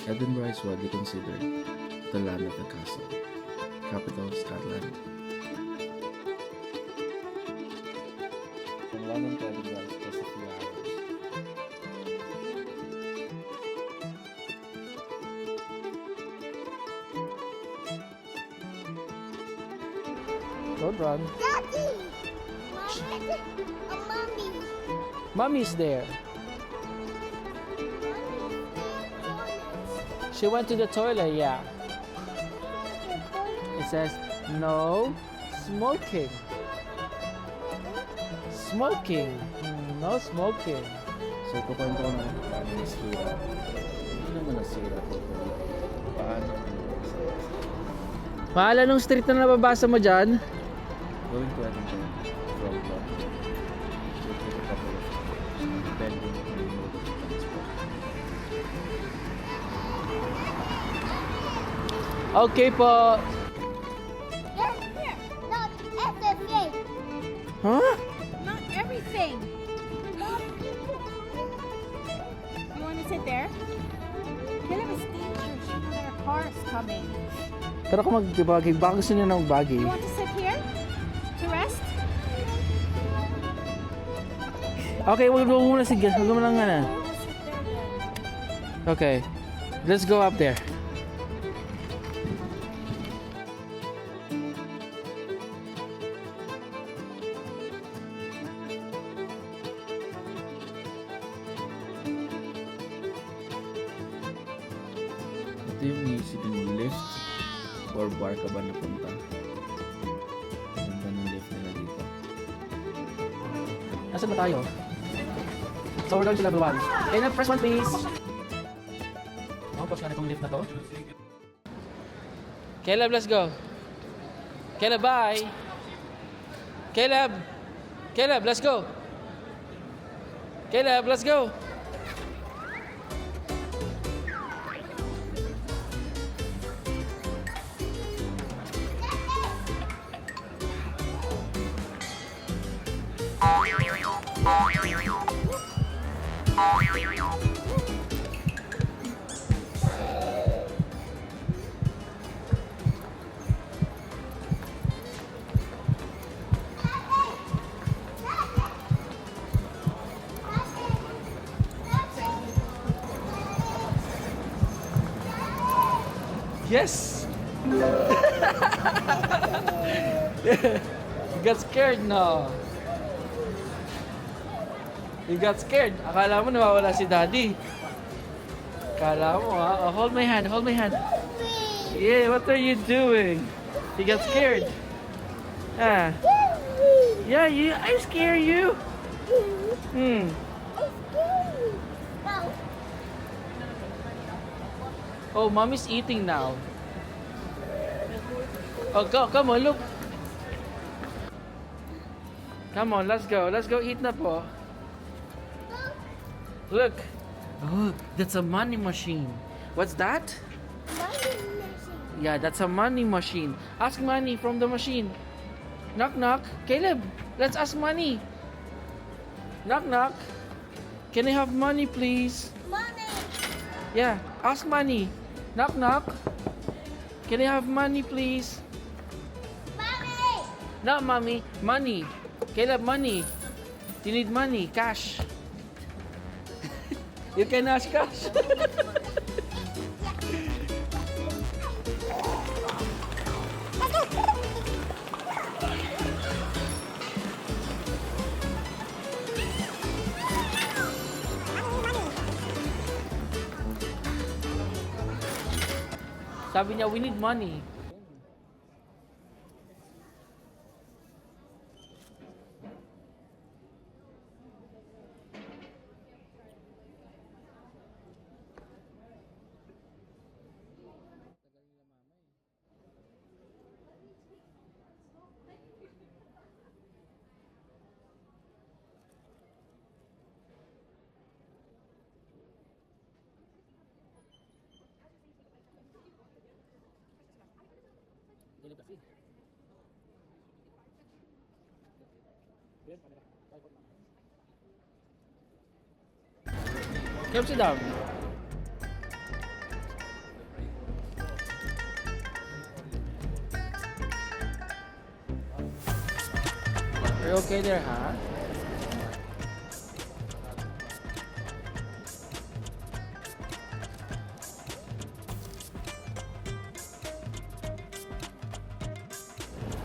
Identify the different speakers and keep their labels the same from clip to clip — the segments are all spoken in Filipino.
Speaker 1: Edinburgh is widely considered the land of the castle, capital of Scotland. From London to Edinburgh is just a few hours.
Speaker 2: Don't run.
Speaker 3: Daddy! Mommy!
Speaker 2: Mommy's there. She went to the toilet, yeah. It says, no smoking. Smoking. No smoking.
Speaker 1: So, kukwento ko na kung paano nasira. Hindi naman nasira totally. Paano
Speaker 2: Mahal, anong street na nababasa mo dyan?
Speaker 1: going to Edinburgh from London. So, it took a couple of hours, depending on the mode of transport.
Speaker 2: Okay po.
Speaker 3: Yes, here! Not everything!
Speaker 2: Huh?
Speaker 4: Not everything. You want to sit there? Caleb is dangerous. You know there are cars coming.
Speaker 2: Pero kung magbagay, baka gusto niya ng bagay.
Speaker 4: You want to sit here to rest?
Speaker 2: Okay, wag mo muna sige. Wag mo lang nga.
Speaker 4: Sit there then.
Speaker 2: Okay. Let's go up there.
Speaker 1: Ito yung iisipin mo, lift or bar ka ba napunta? Ganda ng lift nila dito.
Speaker 2: Nasaan ba tayo? So we're going to level 1. Okay, na first one please. Push na itong lift na to. Caleb, let's go. Caleb, bye. Caleb. Caleb, let's go. Caleb, let's go. Yes! You got scared, no? You got scared. Akala mo nawawala si Daddy. Akala mo, ha? Oh, hold my hand, hold my hand. Yeah, what are you doing? You got scared. Ah. Yeah, I scare you. Hmm.
Speaker 3: No.
Speaker 2: Oh, mommy's eating now. Oh, come on, look. Come on, let's go. Let's go eat na po. Look. Oh, that's a money machine. What's that? Yeah, that's a money machine. Ask money from the machine. Knock, knock. Caleb, let's ask money. Knock, knock. Can I have money, please?
Speaker 3: Mommy!
Speaker 2: Yeah, ask money. Knock, knock. Can I have money, please?
Speaker 3: Mommy!
Speaker 2: No, mommy. Money. Caleb, money. You need money. Cash. You can ask cash. Sabi niya, we need money. Come sit down. You okay there, huh?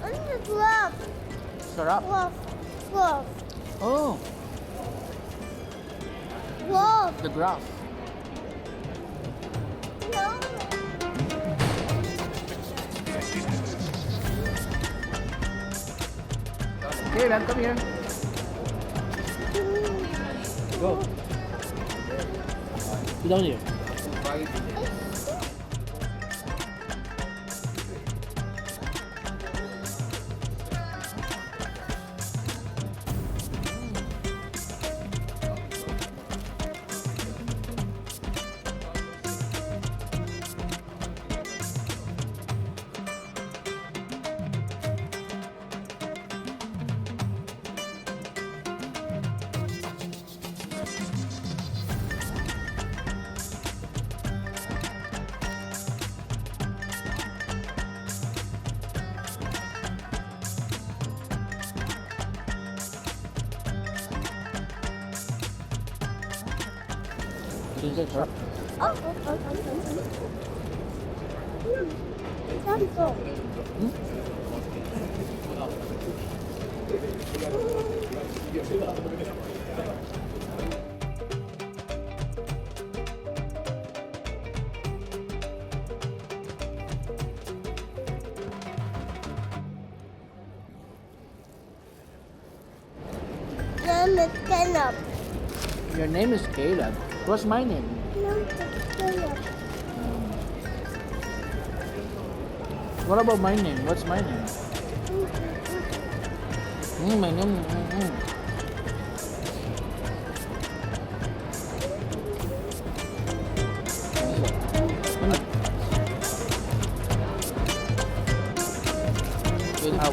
Speaker 3: On the glove.
Speaker 2: Sarap.
Speaker 3: Glove. Glove.
Speaker 2: Oh,
Speaker 3: Glove.
Speaker 2: the graph.
Speaker 3: No.
Speaker 2: Here, Dad, come here. Go. Sit down here. Is it sharp?
Speaker 3: Oh. Let's go. Caleb.
Speaker 2: Your name is Caleb. What's my name?
Speaker 3: Caleb.
Speaker 2: What about my name? What's my name? My name.
Speaker 3: When I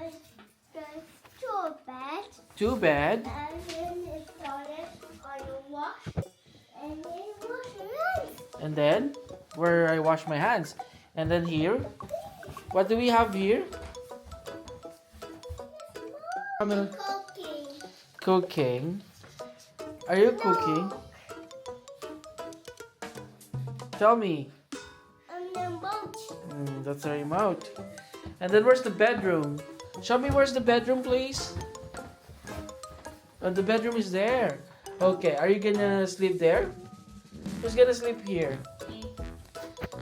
Speaker 3: was too bad,
Speaker 2: Too bad.
Speaker 3: and then it started on the wash, and then wash your hands.
Speaker 2: And then where I wash my hands. And then here, what do we have here?
Speaker 3: Cooking.
Speaker 2: Cooking. Are you cooking? Tell me.
Speaker 3: And then boat.
Speaker 2: That's the remote. And then where's the bedroom? Show me where's the bedroom, please. Oh, the bedroom is there. Okay, are you gonna sleep there? Who's gonna sleep here?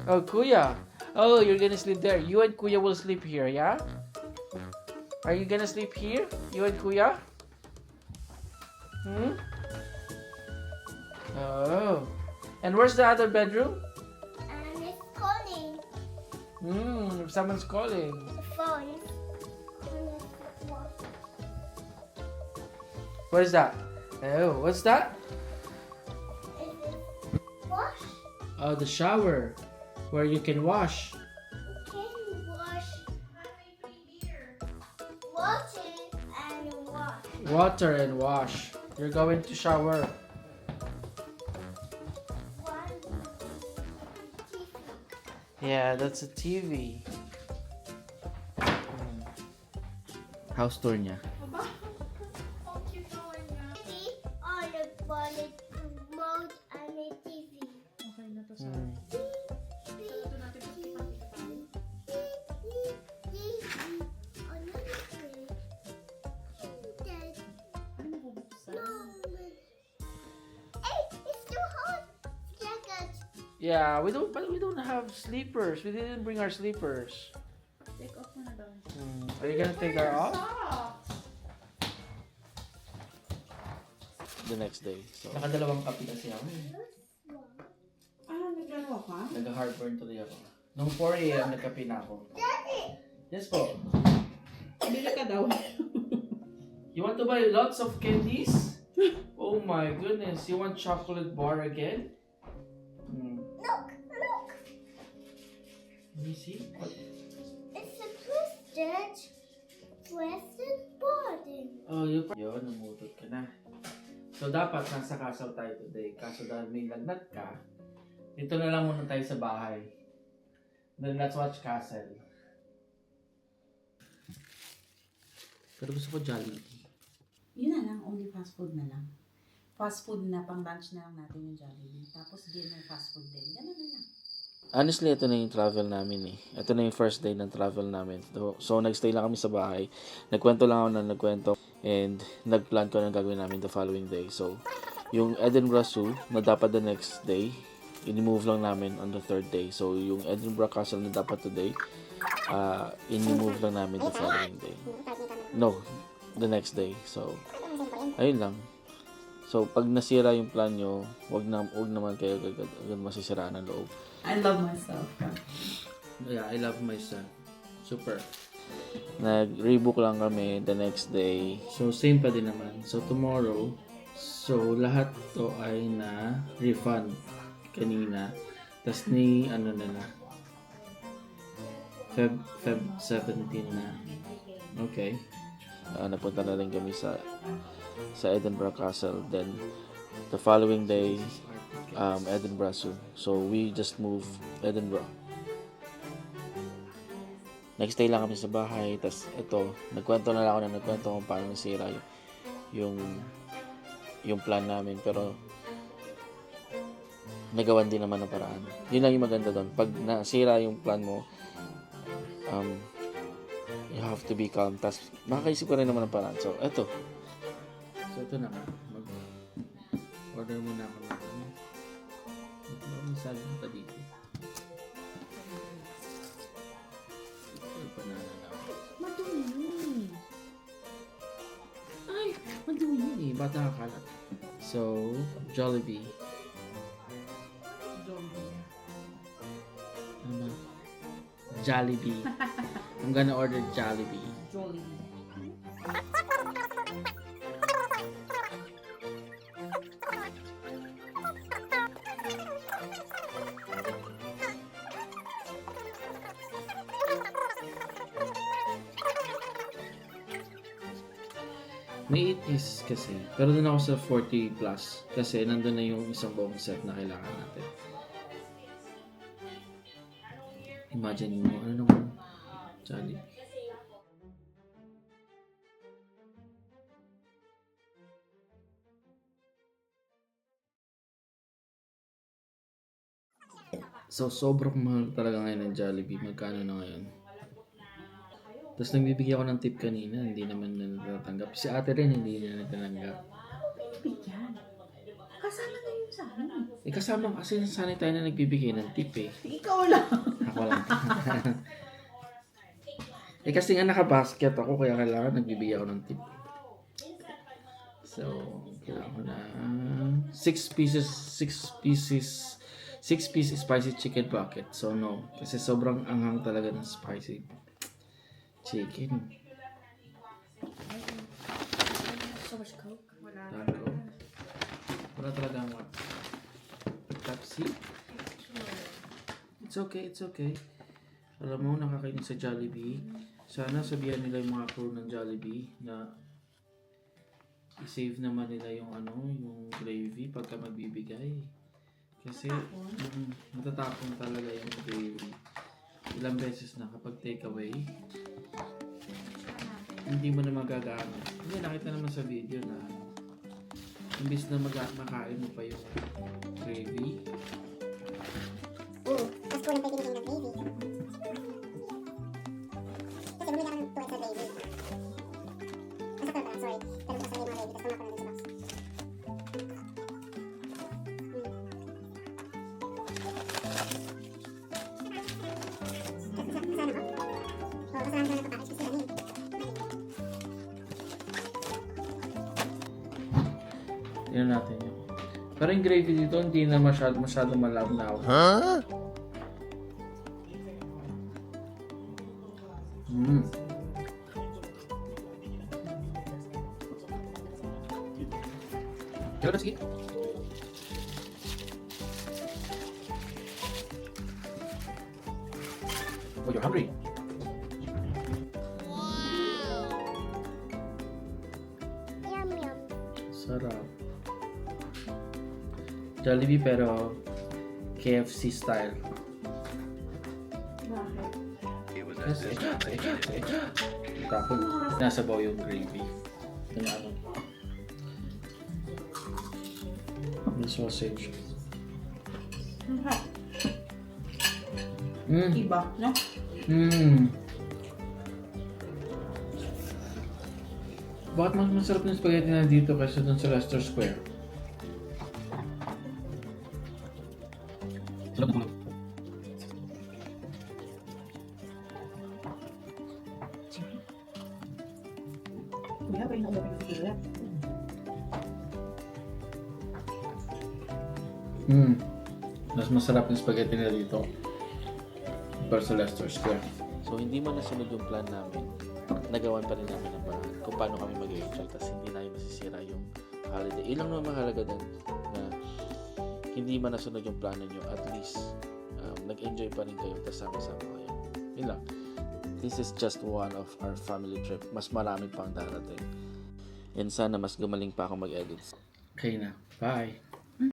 Speaker 2: Oh, Kuya. Oh, you're gonna sleep there. You and Kuya will sleep here, yeah? Are you gonna sleep here? You and Kuya? Oh. And where's the other bedroom?
Speaker 3: And it's calling
Speaker 2: Someone's calling.
Speaker 3: the phone. And it's wash.
Speaker 2: What is that? Oh, what's that?
Speaker 3: Is it wash?
Speaker 2: Oh, the shower where you can wash.
Speaker 3: You can wash. Water and wash.
Speaker 2: Water and wash. You're going to shower.
Speaker 3: One.
Speaker 2: Yeah, that's a TV. House tour niya.
Speaker 3: TV on the bonnet remote and a TV.
Speaker 4: Okay na to sa...
Speaker 3: Ito
Speaker 4: natin Ano mo bubuksan?
Speaker 3: Hey, it's too hot. Jacket.
Speaker 2: Yeah, we don't have sleepers. We didn't bring our sleepers.
Speaker 4: Take off mo na daw.
Speaker 2: Are you gonna take our off? The next day. So. Nakadalawang kape kasi ako.
Speaker 4: Ah, naglaro ka?
Speaker 2: Nag-heartburn tuloy ako. Nung 4 a.m. nagkape na ako. Yes po.
Speaker 4: Bili ka daw.
Speaker 2: You want to buy lots of candies? Oh my goodness. You want chocolate bar again?
Speaker 3: Look, look.
Speaker 2: Let me see. What?
Speaker 3: It's a twisted body.
Speaker 2: Oh, yun, numutot ka na. So, dapat nasa castle tayo today. Kaso dahil may lagnat ka, dito na lang muna tayo sa bahay. Then, let's watch castle. Pero gusto ko Jollibee.
Speaker 4: Yun na lang, only fast food na lang. Fast food na, pang lunch na lang natin yung Jollibee. Tapos dinner fast food din. Ganun na lang.
Speaker 1: Honestly, ito na yung travel namin eh. Ito na yung first day ng travel namin. So, nagstay lang kami sa bahay. Nagkwento lang ako na nagkwento. And nagplan ko na gagawin namin the following day. So, yung Edinburgh Zoo na dapat the next day, in-move lang namin on the third day. So, yung Edinburgh Castle na dapat today, in-move lang namin the following day. No, the next day. So, ayun lang. So, pag nasira yung plan nyo, wag naman kayo agad masisiraan ang loob.
Speaker 4: I love myself.
Speaker 2: Yeah, I love myself. Super.
Speaker 1: Nag-rebook lang kami the next day.
Speaker 2: So, same pa din naman. So, tomorrow, so, lahat to ay na refund kanina. Tapos ni, ano na na, Feb 17 na. Okay.
Speaker 1: Napunta na rin kami sa Edinburgh Castle. Then, the following day, Edinburgh Zoo. So, we just moved Edinburgh. Next day lang kami sa bahay. Tapos, ito, nagkwento kung paano nasira yung plan namin. Pero, nagawan din naman ng paraan. Yun lang yung maganda doon. Pag nasira yung plan mo, you have to be calm. Tapos, makakaisip ka rin naman ng paraan. So, ito.
Speaker 2: So, ito na nga. Mag-order muna ako ng ano. Masabi mo pa dito. Ito, banana na ako.
Speaker 4: Madumi.
Speaker 2: Ay, madumi yun eh. Ba't nakakalat? So, Jollibee. Ano ba? Jollibee. I'm gonna order Jollibee.
Speaker 4: Jollibee.
Speaker 2: May 8 pieces kasi. Pero doon ako sa 40 plus. Kasi nandun na yung isang buong set na kailangan natin. Imagine mo, ano naman? Jollibee. So, sobrang mahal talaga ngayon ng Jollibee. Magkano na ngayon? Tapos nagbibigay ako ng tip kanina, hindi naman na natatanggap. Si ate rin, hindi na natatanggap.
Speaker 4: Bigyan. Kasama na yun sa akin.
Speaker 2: Eh kasama kasi sanay tayo na nagbibigay ng tip eh.
Speaker 4: Ikaw lang.
Speaker 2: Ako lang. Eh kasi nga naka-basket ako, kaya kailangan nagbibigay ako ng tip. So, kailangan ko na 6 pieces spicy chicken bucket. So no, kasi sobrang anghang talaga ng spicy chicken.
Speaker 4: So much Coke.
Speaker 2: Taco. Wala talaga ang Pepsi. It's okay. Alam mo, nakakainis sa Jollibee. Sana sabihan nila yung mga crew ng Jollibee na i-save naman nila yung yung gravy pagka magbibigay. Kasi matatapon talaga yung gravy. Ilang beses na kapag takeaway, hindi mo na magagamit. Hindi, nakita naman sa video na imbis na makain mo pa yung gravy.
Speaker 3: Tapos kulang pa yung pinigay ng gravy. Kasi bumili ka ng 2 extra gravy. Masakal pala, sorry. Pero gusto ko yung mga gravy, tapos kumakulang din sa box. Kasama ko? Oo, kasama ko na package kasi ano yun.
Speaker 2: Tignan natin yung Pero yung gravy dito, hindi na masyado malabnaw. Mm. Kailan sige? Oh, you're hungry.
Speaker 3: Yum, yum.
Speaker 2: Sarap. Jollibee pero KFC style. Kasi, tapos nasabaw yung gravy. Yung ano. Yung sausage.
Speaker 4: Iba, no?
Speaker 2: Bakit mas masarap yung spaghetti na dito kaysa dun sa Leicester Square? Sarap na
Speaker 4: Kuya, pa yung naulapin ko sila.
Speaker 2: Mas masarap yung spaghetti na dito para sa Leicester Square.
Speaker 1: So, hindi man nasunod yung plan namin, nagawan pa rin namin ang paraan kung paano kami mag-enjoy kasi hindi namin masisira yung holiday. Ilang naman mahalaga din na hindi man nasunod yung plano nyo, at least nag-enjoy pa rin kayo, tas sama-sama kayo. Yun lang. This is just one of our family trip. Mas marami pang darating. And sana mas gumaling pa ako mag-edit.
Speaker 2: Okay na. Bye!